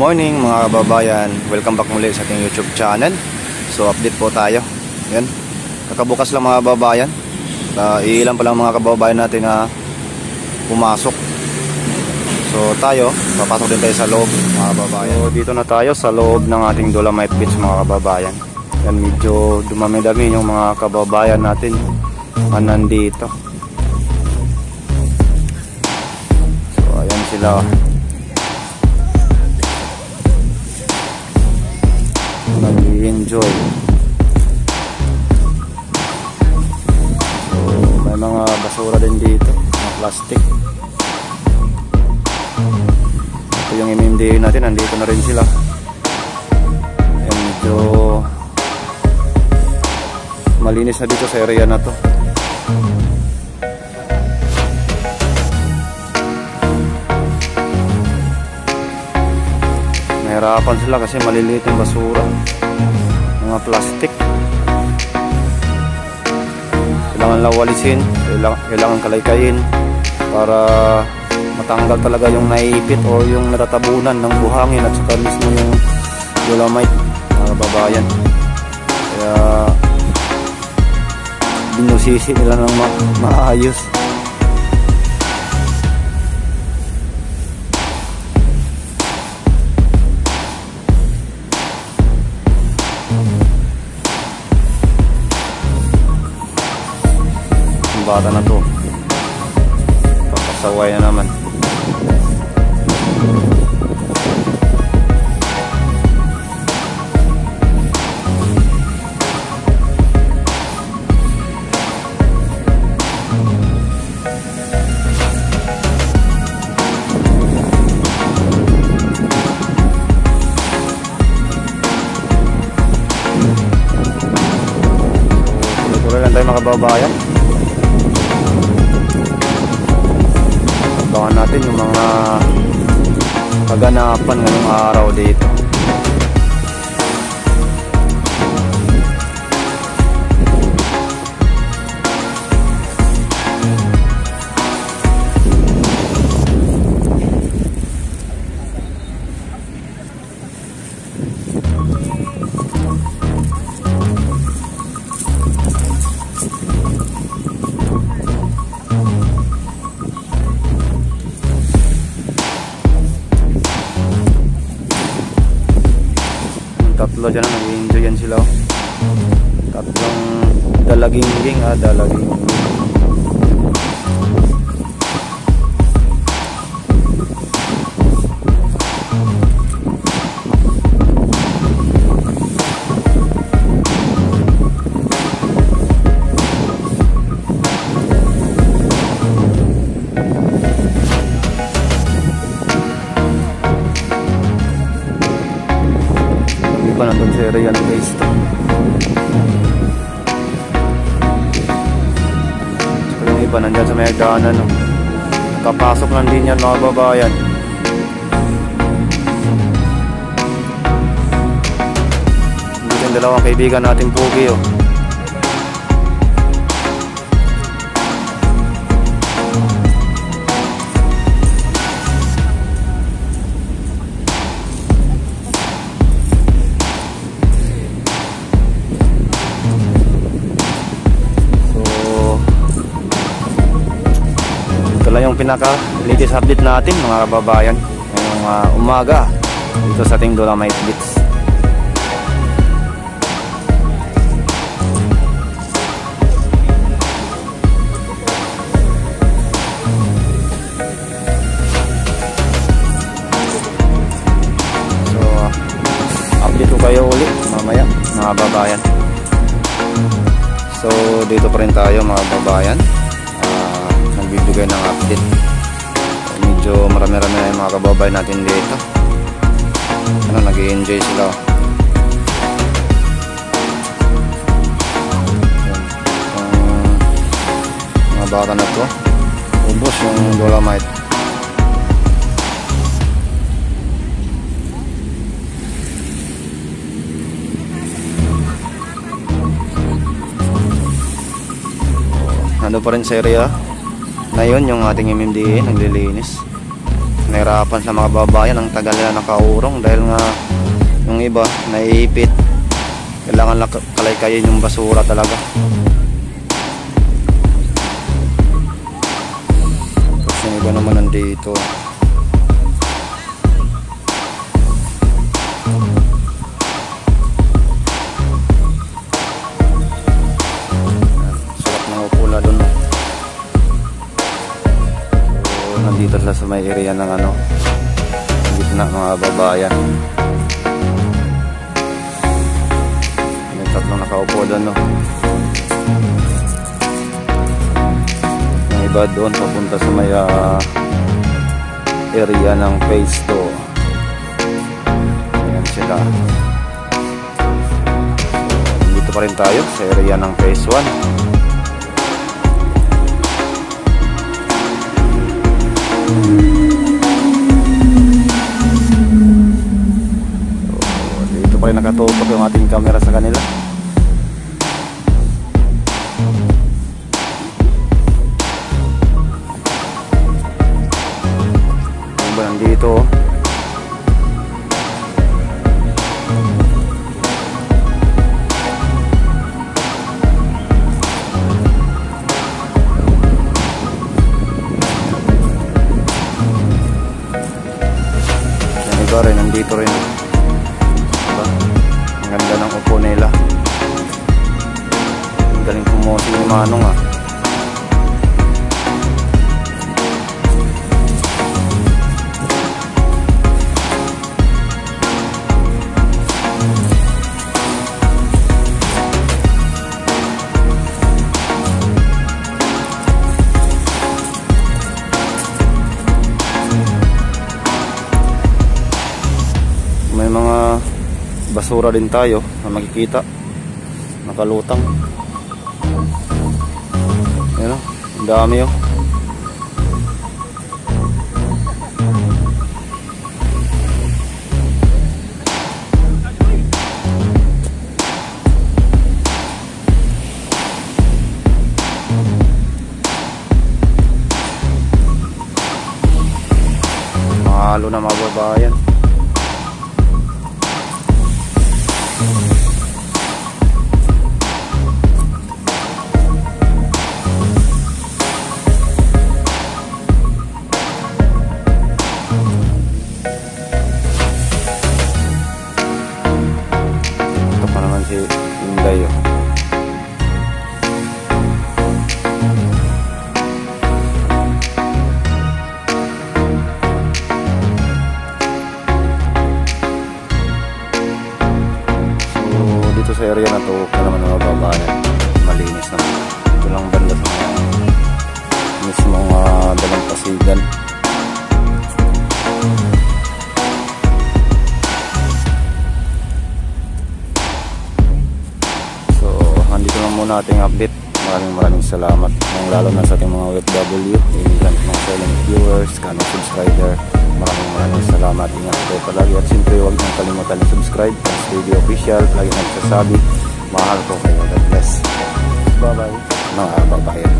morning mga kababayan, welcome back muli sa ating YouTube channel. So update po tayo. Yan. Kakabukas lang mga kababayan. Iilan pa lang mga kababayan natin na pumasok. So tayo, papasok din tayo sa loob mga kababayan. So dito na tayo sa loob ng ating Dolomite Beach mga kababayan. Yan, medyo dumami-dami yung mga kababayan natin na nandito. So ayan sila. Nag-enjoy. So, may mga basura din dito, mga plastic. Ito yung MMDA natin, nandito na rin sila. Ayan, medyo malinis na dito sa area na to. Nahirapan sila kasi maliliit yung basura, mga plastic. Kailangan lawalisin, kailangan kalaykayin para matanggal talaga yung naiipit o yung natatabunan ng buhangin at saka mismo yung dolomite mga kababayan. Kaya binusisi nila ng maayos. Bata na to, papasaway na naman. Tuloy-tuloy lang tayo mga kababayan. Abangan natin yung mga kaganapan ngayong araw dito. Tatlo dyan, nag-enjoy yan sila. Tatlong dalaging-ging, dalaging. Nandun sa area ng guys to. So yung iba nandyan sa may daanan, no? Kapasok lang din yan mga babayan. Hindi yung dalawang kaibigan natin pugi, oh. Ito yung pinaka latest update natin mga kababayan ngayong umaga dito sa ating Dolomite Beach. So update ko kayo ulit mamaya mga kababayan. So dito pa rin tayo mga kababayan, nagbibigay ng update. Medyo marami-rami na yung mga kababayan natin dito. Nag-i-enjoy sila. Mga bata na to, ubos yung dolomite. Nandun pa rin sa area na yun yung ating MMDA naglilinis. nahirapan sa mga babayan, ang tagal nila nakaurong dahil nga yung iba naiipit, kailangan lang kalay-kayin yung basura talaga. Tapos yung iba naman nandito. Sarap ng upula dun. So, nandito sila sa may area ng ano, gitna mga babayan. May tatlong nakaupo doon, no? Yung iba doon papunta sa may area ng phase 2. Ayan sila. Dito pa rin tayo sa area ng phase 1. Pa rin nakatutok yung ating camera sa kanila. Ano ba nandito? Yan iba rin, nandito rin. Ang ganda ng upo nila. Ang galing pumosi ni Manong ah. May mga basura din tayo na makikita nakalutang. Ayan o, ang dami o. Mahalo na mga babayan. Ito pa naman si Inday oh. Dito sa area na to, wala naman mga babayan, malinis naman. Ito lang banda sa mga mismong dalampasigan. So andito lang muna ating update. Maraming salamat, lalo na sa ating mga OFW, immigrant, mga silent viewers, kanang subscriber. Maraming salamat. Ingat kayo palagi at siyempre huwag niyong kalimutan na subscribe sa Video Official. Lagi nagsasabi, mahal ko kayo. God bless. Bye bye mga babayan.